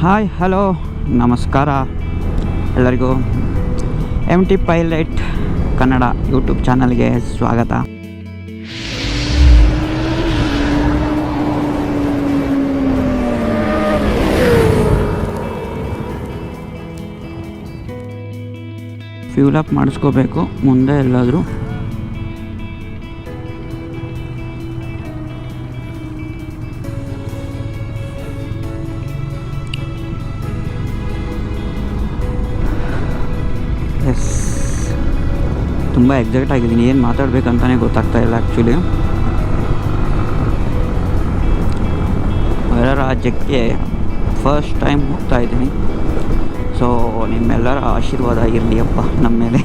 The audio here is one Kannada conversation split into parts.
ಹಾಯ್ ಹಲೋ ನಮಸ್ಕಾರ ಎಲ್ಲರಿಗೂ MT ಪೈಲಟ್ ಕನ್ನಡ ಯೂಟ್ಯೂಬ್ ಚಾನಲ್ಗೆ ಸ್ವಾಗತ. ಫ್ಯೂಲ್ ಅಪ್ ಮಾಡಿಸ್ಕೋಬೇಕು ಮುಂದೆ ಎಲ್ಲಾದರೂ. ಎಸ್, ತುಂಬ ಎಕ್ಸೈಟ್ ಆಗಿದ್ದೀನಿ, ಏನು ಮಾತಾಡಬೇಕಂತಲೇ ಗೊತ್ತಾಗ್ತಾ ಇಲ್ಲ ಆ್ಯಕ್ಚುಲಿ. ಹೊರ ರಾಜ್ಯಕ್ಕೆ ಫಸ್ಟ್ ಟೈಮ್ ಹೋಗ್ತಾ ಇದ್ದೀನಿ. ಸೊ ನಿಮ್ಮೆಲ್ಲರ ಆಶೀರ್ವಾದ ಇರಲಿ ಅಪ್ಪ ನಮ್ಮ ಮೇಲೆ.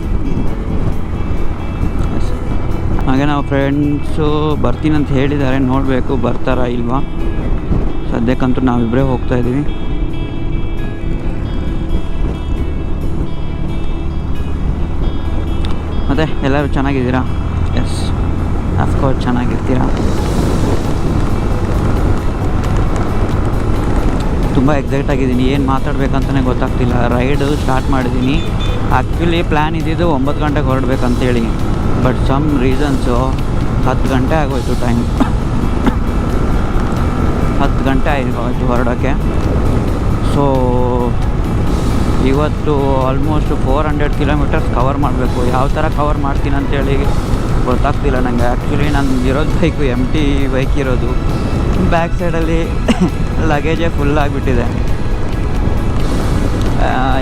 ಹಾಗೆ ನಾವು ಫ್ರೆಂಡ್ಸು ಬರ್ತೀನಿ ಅಂತ ಹೇಳಿದ್ದಾರೆ, ನೋಡಬೇಕು ಬರ್ತಾರಾ ಇಲ್ವಾ. ಸದ್ಯಕ್ಕಂತೂ ನಾವಿಬ್ಬರೇ ಹೋಗ್ತಾಯಿದ್ದೀವಿ. ಮತ್ತು ಎಲ್ಲರೂ ಚೆನ್ನಾಗಿದ್ದೀರಾ? ಎಸ್, ಅಫ್ಕೋರ್ಸ್ ಚೆನ್ನಾಗಿರ್ತೀರಾ. ತುಂಬ ಎಕ್ಸೈಟ್ ಆಗಿದ್ದೀನಿ, ಏನು ಮಾತಾಡಬೇಕಂತಲೇ ಗೊತ್ತಾಗ್ತಿಲ್ಲ. ರೈಡು ಸ್ಟಾರ್ಟ್ ಮಾಡಿದ್ದೀನಿ. ಆ್ಯಕ್ಚುಲಿ ಪ್ಲ್ಯಾನ್ ಇದ್ದಿದ್ದು 9 ಗಂಟೆಗೆ ಹೊರಡ್ಬೇಕಂತೇಳಿ, ಬಟ್ ಸಮ್ ರೀಸನ್ಸು 10 ಗಂಟೆ ಆಗೋಯ್ತು ಟೈಮ್. 10 ಗಂಟೆ ಆಗೋಯ್ತು ಹೊರಡೋಕ್ಕೆ. ಸೊ ಇವತ್ತು ಆಲ್ಮೋಸ್ಟ್ 400 ಕಿಲೋಮೀಟರ್ಸ್ ಕವರ್ ಮಾಡಬೇಕು. ಯಾವ ಥರ ಕವರ್ ಮಾಡ್ತೀನಿ ಅಂತೇಳಿ ಗೊತ್ತಾಗ್ತಿಲ್ಲ ನನಗೆ. ಆ್ಯಕ್ಚುಲಿ ನಾನು ಇರೋದು ಬೈಕು MT ಬೈಕ್ ಇರೋದು. ಬ್ಯಾಕ್ ಸೈಡಲ್ಲಿ ಲಗೇಜೇ ಫುಲ್ ಆಗಿಬಿಟ್ಟಿದೆ.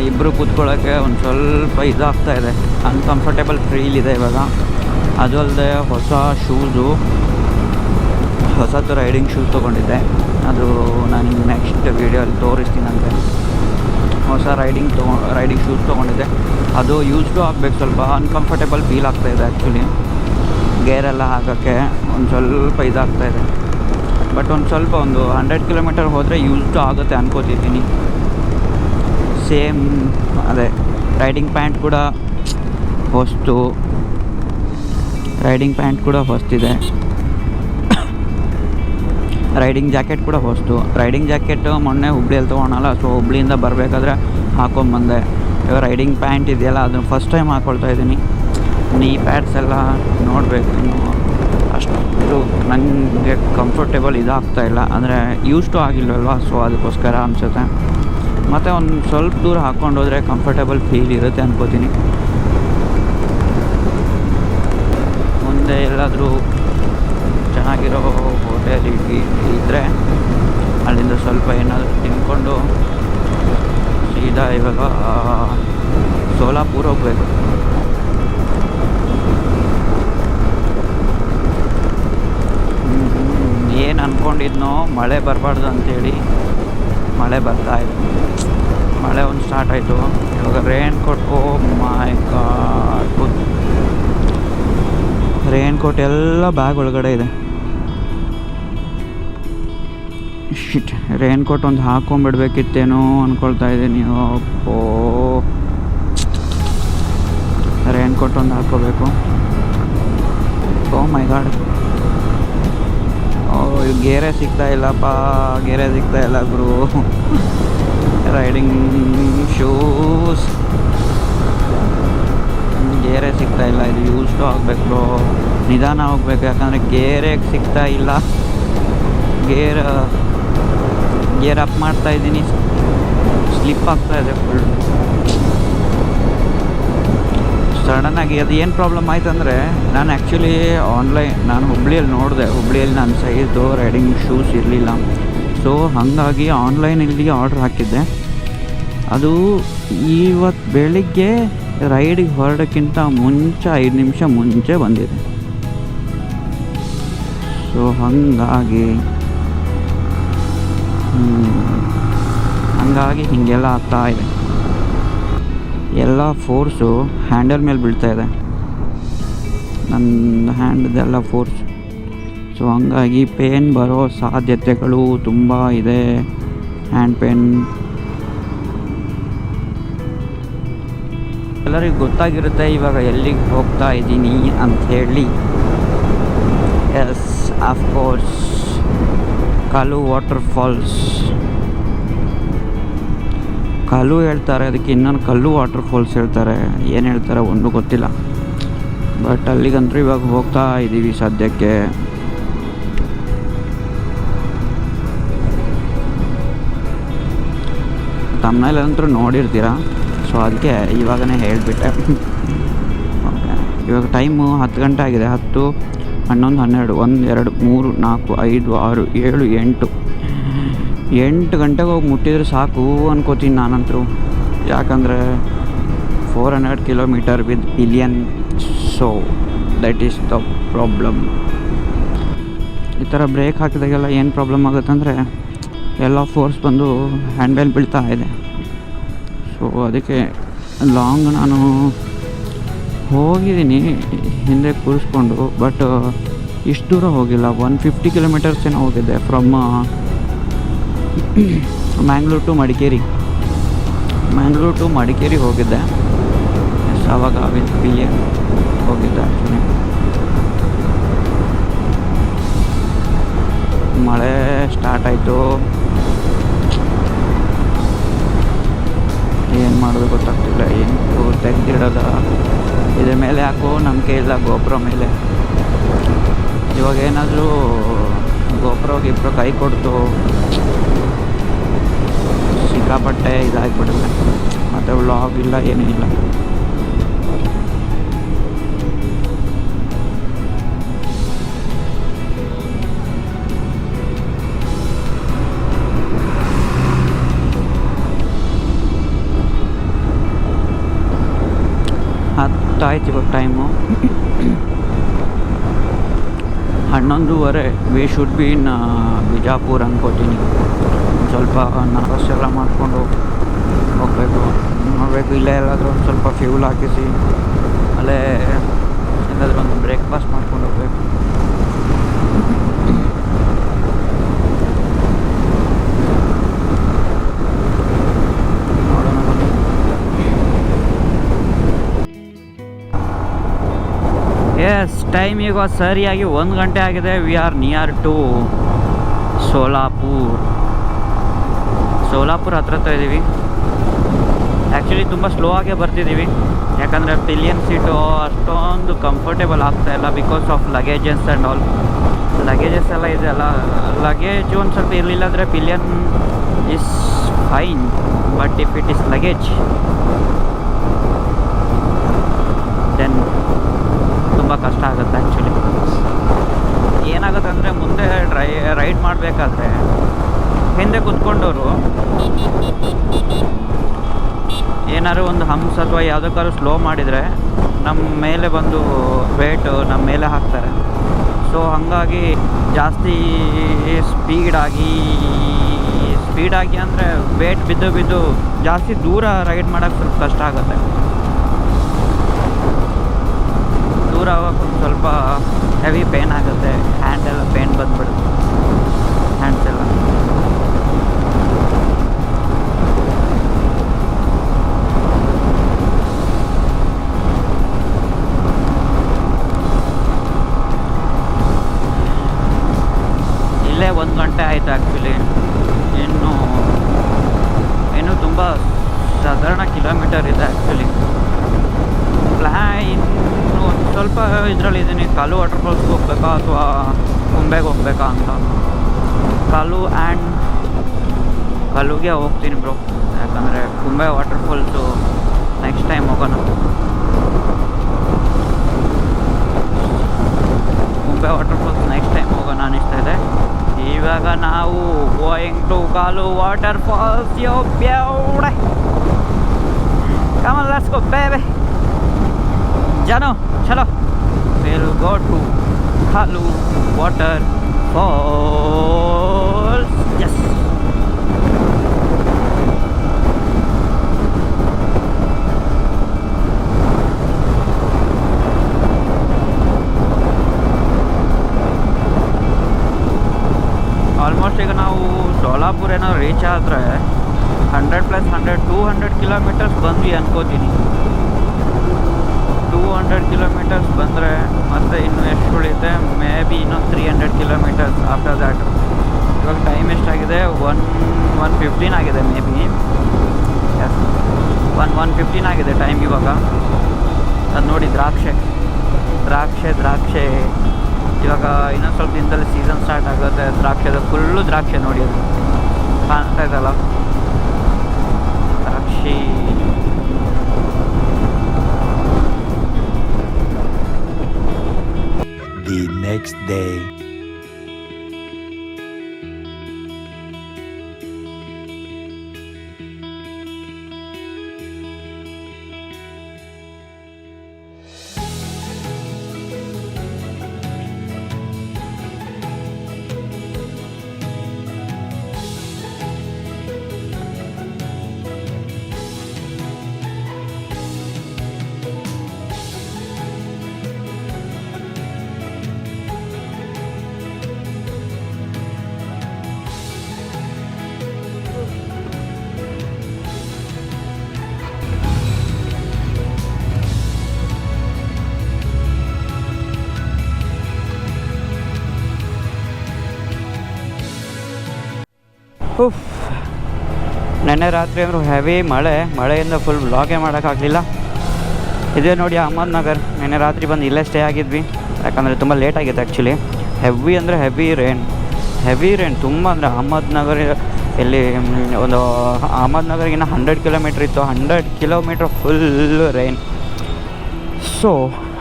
ಇಬ್ಬರು ಕೂತ್ಕೊಳ್ಳೋಕ್ಕೆ ಒಂದು ಸ್ವಲ್ಪ ಇದಾಗ್ತಾಯಿದೆ, ಅನ್ಕಂಫರ್ಟೇಬಲ್ ಫೀಲ್ ಇದೆ ಇವಾಗ. ಅದು ಅಲ್ಲದೆ ಹೊಸದು ರೈಡಿಂಗ್ ಶೂಸ್ ತೊಗೊಂಡಿದ್ದೆ. ಅದು ನಾನು ನೆಕ್ಸ್ಟ್ ವೀಡಿಯೋಲ್ಲಿ ತೋರಿಸ್ತೀನಂತೆ. ಹೊಸ ರೈಡಿಂಗ್ ಶೂಸ್ ತೊಗೊಂಡಿದ್ದೆ. ಅದು ಯೂಸ್ಡು ಆಗಬೇಕು. ಸ್ವಲ್ಪ ಅನ್ಕಂಫರ್ಟೇಬಲ್ ಫೀಲ್ ಆಗ್ತಾಯಿದೆ ಆ್ಯಕ್ಚುಲಿ. ಗೇರೆಲ್ಲ ಹಾಕೋಕ್ಕೆ ಒಂದು ಸ್ವಲ್ಪ ಇದಾಗ್ತಾಯಿದೆ. ಬಟ್ ಒಂದು 100 ಕಿಲೋಮೀಟರ್ ಹೋದರೆ ಯೂಸ್ಡು ಆಗುತ್ತೆ ಅನ್ಕೋತಿದ್ದೀನಿ. ಸೇಮ್ ಅದೇ ರೈಡಿಂಗ್ ಪ್ಯಾಂಟ್ ಕೂಡ ಹೊಸ್ತಿದೆ. ರೈಡಿಂಗ್ ಜಾಕೆಟ್ ಕೂಡ ಹೊಸ್ತು. ರೈಡಿಂಗ್ ಜಾಕೆಟು ಮೊನ್ನೆ ಹುಬ್ಳಿಯಲ್ಲಿ ತೊಗೊಳಲ್ಲ, ಸೊ ಹುಬ್ಳಿಯಿಂದ ಬರಬೇಕಾದ್ರೆ ಹಾಕ್ಕೊಂಬಂದೆ. ಇವಾಗ ರೈಡಿಂಗ್ ಪ್ಯಾಂಟ್ ಇದೆಯಲ್ಲ, ಅದನ್ನು ಫಸ್ಟ್ ಟೈಮ್ ಹಾಕ್ಕೊಳ್ತಾ ಇದ್ದೀನಿ. ನೀ ಪ್ಯಾಡ್ಸ್ ಎಲ್ಲ ನೋಡಬೇಕು, ಇನ್ನು ಅಷ್ಟು ನನಗೆ ಕಂಫರ್ಟೇಬಲ್ ಇದಾಗ್ತಾಯಿಲ್ಲ, ಅಂದರೆ ಯೂಸ್ಟು ಆಗಿಲ್ವಲ್ವ, ಸೊ ಅದಕ್ಕೋಸ್ಕರ ಅನಿಸುತ್ತೆ. ಮತ್ತು ಒಂದು ಸ್ವಲ್ಪ ದೂರ ಹಾಕ್ಕೊಂಡು ಹೋದರೆ ಕಂಫರ್ಟೇಬಲ್ ಫೀಲ್ ಇರುತ್ತೆ ಅನ್ಕೋತೀನಿ. ಮುಂದೆ ಎಲ್ಲಾದರೂ ಚೆನ್ನಾಗಿರೋ ಹೋಟೆಲ್ ಇದ್ದರೆ ಅಲ್ಲಿಂದ ಸ್ವಲ್ಪ ಏನಾದರೂ ತಿನ್ಕೊಂಡು ಸೀದಾ ಇವಾಗ ಸೋಲಾಪುರ ಹೋಗಬೇಕು. ಏನು ಅಂದ್ಕೊಂಡಿದ್ನೋ ಮಳೆ ಬರಬಾರ್ದು ಅಂಥೇಳಿ ಮಳೆ ಬರ್ತಾಯಿದೆ. ಮಳೆ ಒಂದು ಸ್ಟಾರ್ಟ್ ಆಯಿತು. ಇವಾಗ ರೇನ್ ಕೋಟ್, ಓ ಮೈ ಗಾಡ್, ರೇನ್ ಕೋಟ್ ಎಲ್ಲ ಬ್ಯಾಗ್ ಒಳಗಡೆ ಇದೆ. ಶಿಟ್, ರೇನ್ ಕೋಟ್ ಒಂದು ಹಾಕ್ಕೊಂಬಿಡ್ಬೇಕಿತ್ತೇನೋ ಅಂದ್ಕೊಳ್ತಾ ಇದ್ದೀನಿ. ಓ, ರೇನ್ ಕೋಟ್ ಒಂದು ಹಾಕ್ಕೋಬೇಕು. ಓ ಮೈ ಗಾಡ್, ಗೇರೆ ಸಿಗ್ತಾ ಇಲ್ಲ ಗುರು. ರೈಡಿಂಗ್ ಶೂಸ್ ಗೇರೆ ಸಿಗ್ತಾ ಇಲ್ಲ. ಇದು ಯೂಸ್ಟು ಆಗಬೇಕು, ನಿಧಾನ ಹೋಗ್ಬೇಕು, ಯಾಕಂದರೆ ಗೇರೇ ಸಿಗ್ತಾ ಇಲ್ಲ. ಗೇರ್ ಅಪ್ ಮಾಡ್ತಾ ಇದ್ದೀನಿ, ಸ್ಲಿಪ್ ಆಗ್ತಾಯಿದೆ ಫುಲ್ ಸಡನ್ನಾಗಿ. ಅದು ಏನು ಪ್ರಾಬ್ಲಮ್ ಆಯ್ತು ಅಂದರೆ, ನಾನು ಆ್ಯಕ್ಚುಲಿ ನಾನು ಹುಬ್ಳಿಯಲ್ಲಿ ನೋಡಿದೆ. ಹುಬ್ಳಿಯಲ್ಲಿ ನನ್ನ ಸೈಜು ರೈಡಿಂಗ್ ಶೂಸ್ ಇರಲಿಲ್ಲ. ಸೊ ಹಾಗಾಗಿ ಆನ್ಲೈನಲ್ಲಿ ಆರ್ಡ್ರ್ ಹಾಕಿದ್ದೆ. ಅದು ಇವತ್ತು ಬೆಳಿಗ್ಗೆ ರೈಡಿಗೆ ಹೊರಡೋಕ್ಕಿಂತ ಮುಂಚೆ 5 ನಿಮಿಷ ಮುಂಚೆ ಬಂದಿದೆ. ಸೊ ಹಾಗಾಗಿ ಹೀಗೆಲ್ಲ ಆಗ್ತಾ ಇದೆ. ಎಲ್ಲ ಫೋರ್ಸು ಹ್ಯಾಂಡಲ್ ಮೇಲೆ ಬೀಳ್ತಾ ಇದೆ, ನನ್ನ ಹ್ಯಾಂಡ್ದೆಲ್ಲ ಫೋರ್ಸ್. ಸೊ ಹಂಗಾಗಿ ಪೇನ್ ಬರೋ ಸಾಧ್ಯತೆಗಳು ತುಂಬ ಇದೆ. ಹ್ಯಾಂಡ್ ಪೇನ್ ಎಲ್ಲರಿಗೂ ಗೊತ್ತಾಗಿರುತ್ತೆ ಇವಾಗ ಎಲ್ಲಿಗೆ ಹೋಗ್ತಾ ಇದ್ದೀನಿ ಅಂಥೇಳಿ. ಎಸ್, ಆಫ್ಕೋರ್ಸ್ ಕಾಲು ವಾಟರ್ ಫಾಲ್ಸ್. ಕಲ್ಲು ಹೇಳ್ತಾರೆ, ಅದಕ್ಕೆ ಇನ್ನೊಂದು ಕಲ್ಲು ವಾಟರ್ಫಾಲ್ಸ್ ಹೇಳ್ತಾರೆ, ಏನು ಹೇಳ್ತಾರೆ ಒಂದು ಗೊತ್ತಿಲ್ಲ. ಬಟ್ ಅಲ್ಲಿಗಂತೂ ಇವಾಗ ಹೋಗ್ತಾ ಇದ್ದೀವಿ ಸದ್ಯಕ್ಕೆ. ತಮ್ಮನೇಲಂತೂ ನೋಡಿರ್ತೀರ, ಸೊ ಅದಕ್ಕೆ ಇವಾಗಲೇ ಹೇಳಿಬಿಟ್ಟೆ. ಓಕೆ, ಇವಾಗ ಟೈಮು 10 ಗಂಟೆ ಆಗಿದೆ. 10, 11, 12, 1, 2, 3, 4, 5, 6, 7, 8 ಗಂಟೆಗೆ ಹೋಗಿ ಮುಟ್ಟಿದ್ರೆ ಸಾಕು ಅನ್ಕೋತೀನಿ ನಾನಂತರೂ. ಯಾಕಂದರೆ 400 kilometre with pillion, so that is the problem. ಈ ಥರ ಬ್ರೇಕ್ ಹಾಕಿದಾಗೆಲ್ಲ ಏನು ಪ್ರಾಬ್ಲಮ್ ಆಗುತ್ತೆ ಅಂದರೆ ಎಲ್ಲ ಫೋರ್ಸ್ ಬಂದು ಹ್ಯಾಂಡ್ ಮೇಲೆ ಬೀಳ್ತಾ ಇದೆ. ಸೊ ಅದಕ್ಕೆ ಲಾಂಗ್ ನಾನು ಹೋಗಿದ್ದೀನಿ ಹಿಂದೆ ಕೂರಿಸ್ಕೊಂಡು, ಬಟ್ ಇಷ್ಟು ದೂರ ಹೋಗಿಲ್ಲ. 150 ಕಿಲೋಮೀಟರ್ಸ್ ಏನೋ ಹೋಗಿದ್ದೆ ಫ್ರಮ್ ಮ್ಯಾಂಗ್ಳೂರ್ ಟು ಮಡಿಕೇರಿ. ಹೋಗಿದ್ದೆ. ಆವಾಗ ವಿತ್ ಪಿಲಿಯನ್ ಹೋಗಿದ್ದೆ. ಆ್ಯಕ್ಚುಲಿ ಮಳೆ ಸ್ಟಾರ್ಟ್ ಆಯಿತು. ಏನು ಮಾಡೋದು ಗೊತ್ತಾಗ್ತಿಲ್ಲ. ಏನು ತೆಗೆದಿಡೋದ, ಇದ್ರ ಮೇಲೆ ಯಾಕೋ ನಂಬಿಕೆ ಇಲ್ಲ ಗೋಪುರ ಮೇಲೆ. ಇವಾಗ ಏನಾದರೂ ಗೋಪುರ ಕೈ ಕೊಡ್ತು ಸಿಕ್ಕಾಪಟ್ಟೆ ಇದಾಗಿಬಿಡುತ್ತೆ, ಮತ್ತು ವ್ಲಾಗ್ ಇಲ್ಲ, ಏನೂ ಇಲ್ಲ. ಆಯ್ತು ಇವಾಗ ಟೈಮು 11:30. ವಿ ಶುಡ್ ಬಿ ಇನ್ ಬಿಜಾಪುರ ಅನ್ಕೋತೀನಿ. ಸ್ವಲ್ಪ ನರ್ವಸ್ ಎಲ್ಲ ಮಾಡಿಕೊಂಡು ಹೋಗಬೇಕು. ನೋಡಬೇಕು, ಇಲ್ಲೇ ಎಲ್ಲಾದರೂ ಒಂದು ಸ್ವಲ್ಪ ಫ್ಯೂಲ್ ಹಾಕಿಸಿ ಅಲ್ಲೇ ಎಲ್ಲಾದರೂ ಒಂದು ಬ್ರೇಕ್ಫಾಸ್ಟ್ ಮಾಡ್ಕೊಂಡು ಹೋಗ್ಬೇಕು. ಎಸ್, ಟೈಮ್ ಈಗ ಸರಿಯಾಗಿ 1 ಗಂಟೆ ಆಗಿದೆ. We are near to Solapur ಹತ್ರ ಇದ್ದೀವಿ. ಆ್ಯಕ್ಚುಲಿ ತುಂಬ ಸ್ಲೋ ಆಗೇ ಬರ್ತಿದ್ದೀವಿ, ಯಾಕಂದರೆ ಪಿಲಿಯನ್ ಸೀಟು ಅಷ್ಟೊಂದು ಕಂಫರ್ಟೇಬಲ್ ಆಗ್ತಾಯಿಲ್ಲ because of luggages and all. Luggages ಎಲ್ಲ ಇದೆಯಲ್ಲ, ಲಗೇಜು ಒಂದು ಸ್ವಲ್ಪ ಇರಲಿಲ್ಲ ಅಂದರೆ pillion is fine, but if it is luggage then ತುಂಬ ಕಷ್ಟ ಆಗುತ್ತೆ. ಆ್ಯಕ್ಚುಲಿ ಏನಾಗುತ್ತೆ ಅಂದರೆ ಮುಂದೆ ರೈಡ್ ಮಾಡಬೇಕಾದ್ರೆ ಹಿಂದೆ ಕೂತ್ಕೊಂಡವರು ಏನಾದ್ರು ಒಂದು ಹಂಪ್ಸ್ ಅಥವಾ ಯಾವುದಕ್ಕಾದ್ರು ಸ್ಲೋ ಮಾಡಿದರೆ ನಮ್ಮ ಮೇಲೆ ಬಂದು ವೇಟು ನಮ್ಮ ಮೇಲೆ ಹಾಕ್ತಾರೆ. ಸೊ ಹಾಗಾಗಿ ಜಾಸ್ತಿ ಸ್ಪೀಡಾಗಿ ಅಂದರೆ ವೇಟ್ ಬಿದ್ದು ಜಾಸ್ತಿ ದೂರ ರೈಡ್ ಮಾಡೋಕ್ಕೆ ಸ್ವಲ್ಪ ಕಷ್ಟ ಆಗುತ್ತೆ. ದೂರ ಆಗೋಕ್ಕೆ ಒಂದು ಸ್ವಲ್ಪ ಹೆವಿ ಪೇನ್ ಆಗುತ್ತೆ, ಹ್ಯಾಂಡೆಲ್ಲ ಪೇನ್ ಬಂದ್ಬಿಡುತ್ತೆ, ಹ್ಯಾಂಡ್ಸ್ ಎಲ್ಲ. ಇಲ್ಲೇ 1 ಗಂಟೆ ಆಯಿತು. ಆ್ಯಕ್ಚುಲಿ ಇನ್ನೂ ತುಂಬ ಸಾಧಾರಣ ಕಿಲೋಮೀಟರ್ ಇದೆ. ಆ್ಯಕ್ಚುಲಿ ಇನ್ನೂ ಒಂದು ಸ್ವಲ್ಪ ಇದರಲ್ಲಿ ಇದ್ದೀನಿ. ಕಾಲು ವಾಟರ್ಫಾಲ್ಸ್ಗೆ ಹೋಗ್ಬೇಕಾ ಅಥವಾ ಕುಂಬೆಗೆ ಹೋಗ್ಬೇಕಾ ಅಂತ. ಕಾಲುಗೆ ಹೋಗ್ತೀನಿ ಬ್ರೋ, ಯಾಕಂದರೆ ಕುಂಬೆ ವಾಟರ್ಫಾಲ್ಸು ನೆಕ್ಸ್ಟ್ ಟೈಮ್ ಹೋಗೋಣ. ಕುಂಬೆ ವಾಟರ್ಫಾಲ್ಸ್ ನೆಕ್ಸ್ಟ್ ಟೈಮ್ ಹೋಗೋಣ ಅನ್ನಿಸ್ತಾ ಇದೆ. ಇವಾಗ ನಾವು going to Kalu waterfalls. Yo ಬ್ಯಾವಡೆ, come on, let's go baby. Jano, chalo. We'll go to Kalu Waterfalls. Yes. Almost ಈಗ ನಾವು ಸೋಲಾಪುರ ಏನೋ ರೀಚ್ ಆದರೆ 100 + 100 200 ಕಿಲೋಮೀಟರ್ಸ್ ಬಂದ್ವಿ ಅನ್ಕೋತೀನಿ. 200 ಕಿಲೋಮೀಟರ್ಸ್ ಬಂದರೆ ಮತ್ತೆ ಇನ್ನೂ ಎಷ್ಟು ಉಳಿಯುತ್ತೆ, ಮೇ ಬಿ ಇನ್ನೊಂದು 300 ಕಿಲೋಮೀಟರ್ಸ್ ಆಫ್ಟರ್ ದ್ಯಾಟ್. ಇವಾಗ ಟೈಮ್ ಎಷ್ಟಾಗಿದೆ, 1:15 ಆಗಿದೆ ಮೇ ಬಿ. 1:15 ಆಗಿದೆ ಟೈಮ್ ಇವಾಗ. ಅದು ನೋಡಿ ದ್ರಾಕ್ಷೆ ಇವಾಗ ಇನ್ನೊಂದು ಸ್ವಲ್ಪ ದಿನದಲ್ಲಿ ಸೀಸನ್ ಸ್ಟಾರ್ಟ್ ಆಗುತ್ತೆ ದ್ರಾಕ್ಷೆದು. ಫುಲ್ಲು ದ್ರಾಕ್ಷೆ ನೋಡಿ, ಅದು ಕಾಣ್ತಾ ಇದಲ್ಲ ದ್ರಾಕ್ಷಿ. The next day. ನೆನ್ನೆ ರಾತ್ರಿ ಅಂದರೂ ಹೆವಿ ಮಳೆಯಿಂದ ಫುಲ್ ವ್ಲಾಗೇ ಮಾಡೋಕ್ಕಾಗಲಿಲ್ಲ. ಇದೇ ನೋಡಿ ಅಹಮದ್ನಗರ್. ನೆನ್ನೆ ರಾತ್ರಿ ಬಂದು ಇಲ್ಲೇ ಸ್ಟೇ ಆಗಿದ್ವಿ, ಯಾಕಂದರೆ ತುಂಬ ಲೇಟ್ ಆಗಿತ್ತು ಆ್ಯಕ್ಚುಲಿ. ಹೆವಿ ರೇನ್ ತುಂಬ. ಅಂದರೆ ಅಹಮದ್ನಗರ್ ಇಲ್ಲಿ ಒಂದು ಅಹಮದ್ನಗರ್ಗಿನ್ನ 100 ಕಿಲೋಮೀಟ್ರ್ ಇತ್ತು. 100 ಕಿಲೋಮೀಟ್ರ್ ಫುಲ್ ರೈನ್. ಸೊ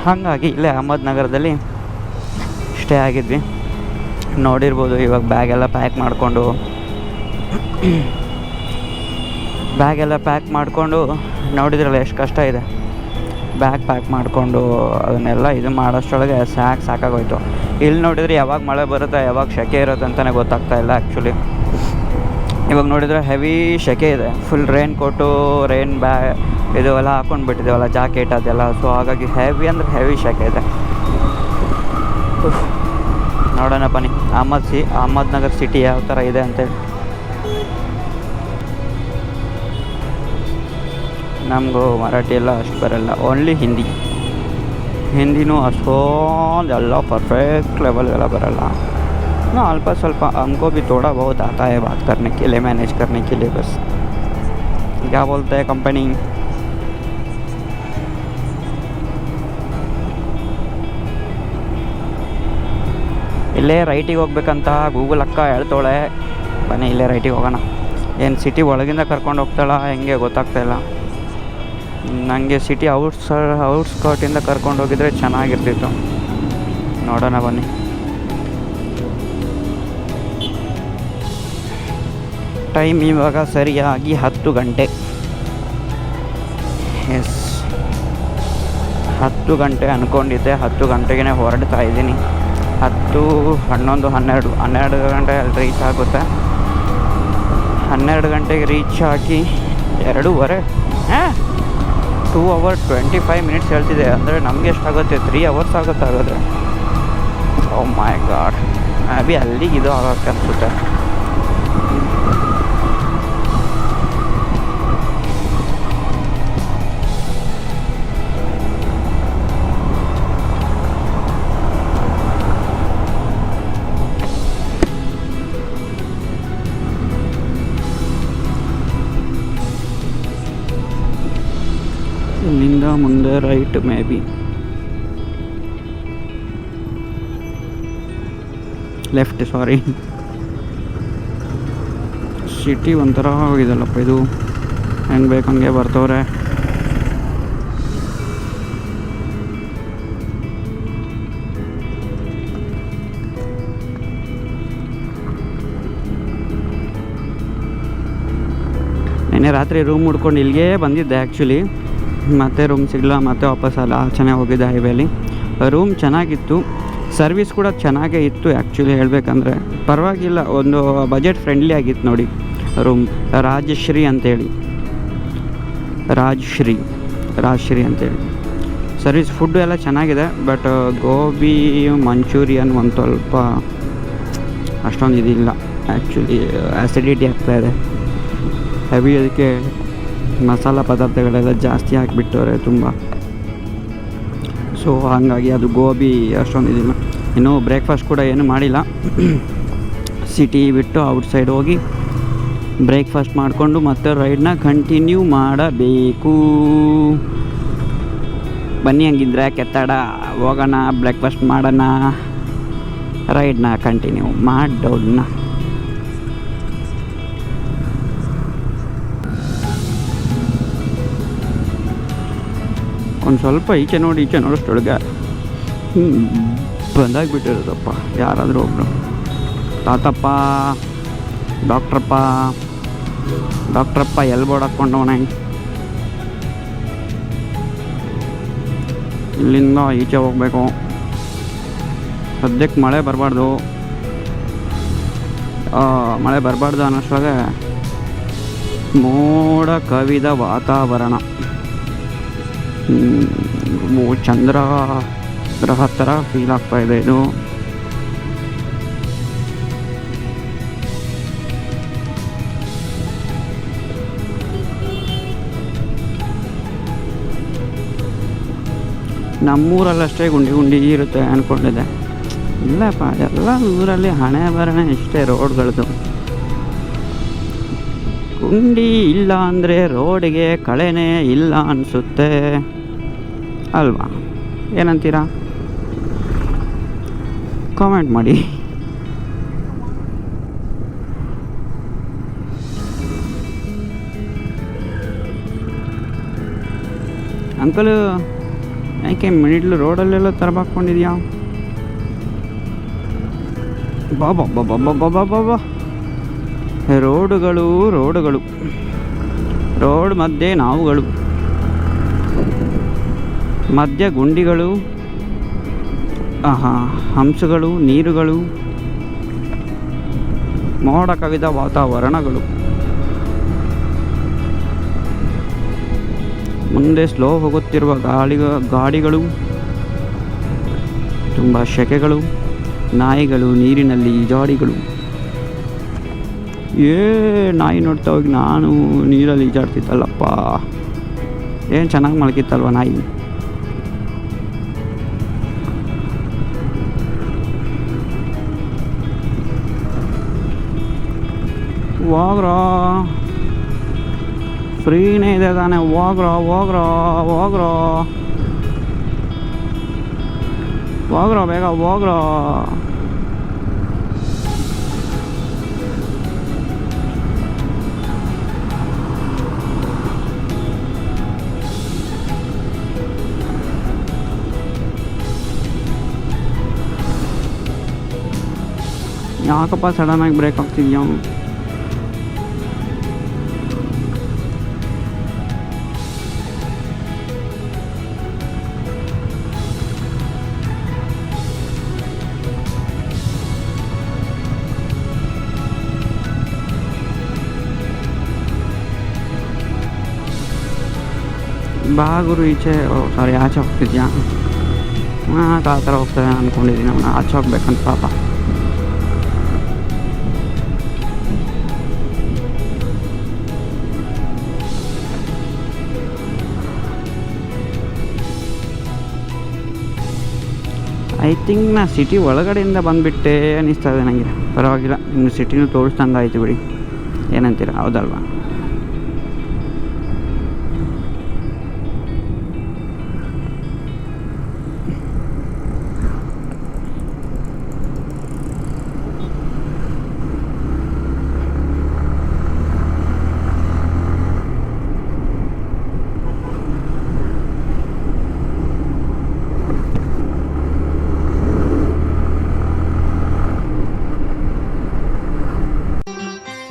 ಹಾಗಾಗಿ ಇಲ್ಲೇ ಅಹಮದ್ನಗರದಲ್ಲಿ ಸ್ಟೇ ಆಗಿದ್ವಿ. ನೋಡಿರ್ಬೋದು ಇವಾಗ ಬ್ಯಾಗೆಲ್ಲ ಪ್ಯಾಕ್ ಮಾಡಿಕೊಂಡು ನೋಡಿದ್ರಲ್ಲ ಎಷ್ಟು ಕಷ್ಟ ಇದೆ. ಬ್ಯಾಗ್ ಪ್ಯಾಕ್ ಮಾಡಿಕೊಂಡು ಅದನ್ನೆಲ್ಲ ಇದು ಮಾಡೋಷ್ಟರೊಳಗೆ ಸಾಕಾಗೋಯ್ತು. ಇಲ್ಲಿ ನೋಡಿದರೆ ಯಾವಾಗ ಮಳೆ ಬರುತ್ತೆ ಯಾವಾಗ ಸೆಕೆ ಇರುತ್ತೆ ಅಂತಲೇ ಗೊತ್ತಾಗ್ತಾ ಇಲ್ಲ ಆ್ಯಕ್ಚುಲಿ. ಇವಾಗ ನೋಡಿದರೆ ಹೆವಿ ಸೆಕೆ ಇದೆ. ಫುಲ್ ರೈನ್ ಕೋಟು ಇದು ಎಲ್ಲ ಹಾಕ್ಕೊಂಡು ಬಿಟ್ಟಿದ್ದೇವಲ್ಲ, ಜಾಕೆಟ್ ಅದೆಲ್ಲ. ಸೊ ಹಾಗಾಗಿ ಹೆವಿ ಸೆಕೆ ಇದೆ. ನೋಡೋಣ ಬನ್ನಿ ಅಹಮದ್ನಗರ್ ಸಿಟಿ ಯಾವ ಥರ ಇದೆ ಅಂತೇಳಿ. ನಮಗೂ ಮರಾಠಿ ಎಲ್ಲ ಅಷ್ಟು ಬರೋಲ್ಲ, ಓನ್ಲಿ ಹಿಂದಿನೂ ಅಷ್ಟೊಂದು ಎಲ್ಲ ಪರ್ಫೆಕ್ಟ್ ಲೆವೆಲ್ಗೆಲ್ಲ ಬರೋಲ್ಲ. अल्प स्वल्प हमको भी थोड़ा बहुत आता है बात करने के लिए, मैनेज करने के लिए. बस क्या बोलते हैं कंपनी. ಇಲ್ಲೇ ರೈಟಿಗೆ ಹೋಗ್ಬೇಕಂತ ಗೂಗಲ್ ಅಕ್ಕ ಹೇಳ್ತಾಳೆ. ಬನ್ನಿ ಇಲ್ಲೇ ರೈಟಿಗೆ ಹೋಗೋಣ. ಏನು ಸಿಟಿ ಒಳಗಿಂದ ಕರ್ಕೊಂಡು ಹೋಗ್ತಾಳ ಹೆಂಗೆ ಗೊತ್ತಾಗ್ತಾಯಿಲ್ಲ ನನಗೆ. ಸಿಟಿ ಔಟ್ಸ್ಕರ್ಟಿಂದ ಕರ್ಕೊಂಡು ಹೋಗಿದ್ರೆ ಚೆನ್ನಾಗಿರ್ತಿತ್ತು. ನೋಡೋಣ ಬನ್ನಿ. ಟೈಮ್ ಇವಾಗ ಸರಿಯಾಗಿ 10 ಗಂಟೆ. ಎಸ್ 10 ಗಂಟೆ ಅಂದ್ಕೊಂಡಿದ್ದೆ. 10 ಗಂಟೆಗೆ ಹೊರಡ್ತಾ ಇದ್ದೀನಿ. 10, 11, 12 ಗಂಟೆ ಅಲ್ಲಿ ರೀಚ್ ಆಗುತ್ತೆ. 12 ಗಂಟೆಗೆ ರೀಚ್ ಆಗಿ 2:15 2 hours 25 minutes ಹೇಳ್ತಿದೆ. ಅಂದರೆ ನಮಗೆ ಎಷ್ಟಾಗುತ್ತೆ 3 hours ಆಗುತ್ತೆ. ಓ ಮೈ ಗಾಡ್. ಮೇ ಬಿ ಅಲ್ಲಿಗೆ ಇದು ಆಗೋಕ್ಕೆ ಅನಿಸುತ್ತೆ. ಇಲ್ಲಿಂದ ಮುಂದೆ right, may be left, sorry. City ಒಂಥರ ಹೋಗಿದಲ್ಲಪ್ಪ ಇದು. ಹೆಂಗೆ ಬೇಕು ಹಂಗೆ ಬರ್ತವ್ರೆ. ನೆನ್ನೆ ರಾತ್ರಿ ರೂಮ್ ಹುಡ್ಕೊಂಡು ಇಲ್ಲಿಗೆ ಬಂದಿದ್ದೆ ಆ್ಯಕ್ಚುಲಿ. ಮತ್ತೆ ರೂಮ್ ಸಿಗಲ್ಲ, ಮತ್ತೆ ವಾಪಸ್ ಆಚೆನೇ ಹೋಗಿದ್ದೆ ಹೈವೇಲಿ. ರೂಮ್ ಚೆನ್ನಾಗಿತ್ತು, ಸರ್ವಿಸ್ ಕೂಡ ಚೆನ್ನಾಗೇ ಇತ್ತು ಆ್ಯಕ್ಚುಲಿ ಹೇಳಬೇಕಂದ್ರೆ. ಪರವಾಗಿಲ್ಲ, ಒಂದು ಬಜೆಟ್ ಫ್ರೆಂಡ್ಲಿ ಆಗಿತ್ತು ನೋಡಿ ರೂಮ್. ರಾಜಶ್ರೀ ಅಂತೇಳಿ ಅಂತೇಳಿ ಸರ್ವಿಸ್. ಫುಡ್ಡು ಎಲ್ಲ ಚೆನ್ನಾಗಿದೆ. ಬಟ್ ಗೋಬಿ ಮಂಚೂರಿಯನ್ ಒಂದು ಸ್ವಲ್ಪ ಅಷ್ಟೊಂದು ಇದಿಲ್ಲ ಆ್ಯಕ್ಚುಲಿ. ಆ್ಯಸಿಡಿಟಿ ಆಗ್ತಾಯಿದೆ ಹೆವಿ. ಅದಕ್ಕೆ ಮಸಾಲ ಪದಾರ್ಥಗಳೆಲ್ಲ ಜಾಸ್ತಿ ಹಾಕಿಬಿಟ್ಟವ್ರೆ ತುಂಬ. ಸೊ ಹಾಗಾಗಿ ಅದು ಗೋಬಿ ಅಷ್ಟೊಂದು ಇದಿಲ್ಲ. ಇನ್ನೂ ಬ್ರೇಕ್ಫಾಸ್ಟ್ ಕೂಡ ಏನೂ ಮಾಡಿಲ್ಲ. ಸಿಟಿ ಬಿಟ್ಟು ಔಟ್ಸೈಡ್ ಹೋಗಿ ಬ್ರೇಕ್ಫಾಸ್ಟ್ ಮಾಡಿಕೊಂಡು ಮತ್ತೆ ರೈಡ್ನ ಕಂಟಿನ್ಯೂ ಮಾಡಬೇಕು. ಬನ್ನಿ ಹಂಗಿದ್ರೆ ಕೆತ್ತಡ ಹೋಗೋಣ, ಬ್ರೇಕ್ಫಾಸ್ಟ್ ಮಾಡೋಣ, ರೈಡ್ನ ಕಂಟಿನ್ಯೂ ಮಾಡೋಣ. ಒಂದು ಸ್ವಲ್ಪ ಈಚೆ ನೋಡೋಷ್ಟೊಳಗೆ ಬಂದಾಗಿಬಿಟ್ಟಿರೋದಪ್ಪ. ಯಾರಾದರೂ ಒಬ್ಬರು ತಾತಪ್ಪ, ಡಾಕ್ಟ್ರಪ್ಪ ಎಲ್ಲಿ ಬೋರ್ಡ್ ಹಾಕ್ಕೊಂಡವನ. ಇಲ್ಲಿಂದ ಈಚೆ ಹೋಗಬೇಕು. ಸದ್ಯಕ್ಕೆ ಮಳೆ ಬರಬಾರ್ದು ಅನ್ನೋಷ್ಟ್ರಾಗೆ ಮೋಡ ಕವಿದ ವಾತಾವರಣ. ಚಂದ್ರ ಗ್ರಹ ಥರ ಫೀಲ್ ಆಗ್ತಾಯಿದೆ ಇದು. ನಮ್ಮೂರಲ್ಲಷ್ಟೇ ಗುಂಡಿ ಇರುತ್ತೆ ಅಂದ್ಕೊಂಡಿದ್ದೆ. ಇಲ್ಲಪ್ಪ, ಎಲ್ಲ ಊರಲ್ಲಿ ಹಣೆ ಬರಣೆ ಇಷ್ಟೇ ರೋಡ್ಗಳದ್ದು. ಗುಂಡಿ ಇಲ್ಲ ಅಂದರೆ ರೋಡಿಗೆ ಕಳೆನೇ ಇಲ್ಲ ಅನಿಸುತ್ತೆ ಅಲ್ವಾ? ಏನಂತೀರಾ? ಕಾಮೆಂಟ್ ಮಾಡಿ. ಅಂಕಲ್, ಯಾಕೆ ಮಿಡ್ಲ್ ರೋಡಲ್ಲೆಲ್ಲ ತರಬಾಕೊಂಡಿದ್ಯಾ? ಬಾಬಾ ರೋಡುಗಳು ರೋಡ್ ಮಧ್ಯೆ ನಾವುಗಳು, ಮಧ್ಯ ಗುಂಡಿಗಳು, ಹಂಸಗಳು, ನೀರುಗಳು, ಮೋಡ ಕವಿದ ವಾತಾವರಣಗಳು. ಮುಂದೆ ಸ್ಲೋ ಹೋಗುತ್ತಿರುವ ಗಾಡಿಗಳು, ತುಂಬ ಶೆಕೆಗಳು, ನಾಯಿಗಳು, ನೀರಿನಲ್ಲಿ ಈಜಾಡಿಗಳು. ನಾಯಿ ನೋಡ್ತಾ ಹೋಗಿ ನಾನು ನೀರಲ್ಲಿ ಈಜಾಡ್ತಿದ್ದಲ್ಲಪ್ಪ. ಏನು ಚೆನ್ನಾಗಿ ಮಲಗಿತ್ತಲ್ವ ನಾಯಿ. ಹೋಗ್ರೋ, ಫ್ರೀನೇ ಇದೆ ತಾನೆ, ಹೋಗ್ರೋ ಬೇಗ ಹೋಗ್ರೋ. ಯಾಕಪ್ಪ ಸಡನ್ನಾಗಿ ಬ್ರೇಕ್ ಆಗ್ತಿದ್ಯಾ? ಬಾಗುರು ಈಚೆ, ಸಾರಿ ಆಚೆ ಹೋಗ್ತಿದ್ಯಾ? ಆ ಥರ ಹೋಗ್ತದೆ ಅಂದ್ಕೊಂಡಿದ್ದೀನಿ. ಅವನು ಆಚೆ ಹೋಗ್ಬೇಕಂತ ಪಾಪ. ಐ ಥಿಂಕ್ ನಾ ಸಿಟಿ ಒಳಗಡೆಯಿಂದ ಬಂದುಬಿಟ್ಟೆ ಅನ್ನಿಸ್ತಾ ಇದೆ ನನಗೆ. ಪರವಾಗಿಲ್ಲ, ನಿಮ್ಗೆ ಸಿಟಿನೂ ತೋರಿಸ್ದಂಗೆ ಆಯಿತು ಬಿಡಿ. ಏನಂತೀರ? ಹೌದಲ್ವಾ?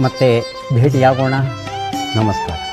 ಮತ್ತೆ ಭೇಟಿಯಾಗೋಣ. ನಮಸ್ಕಾರ.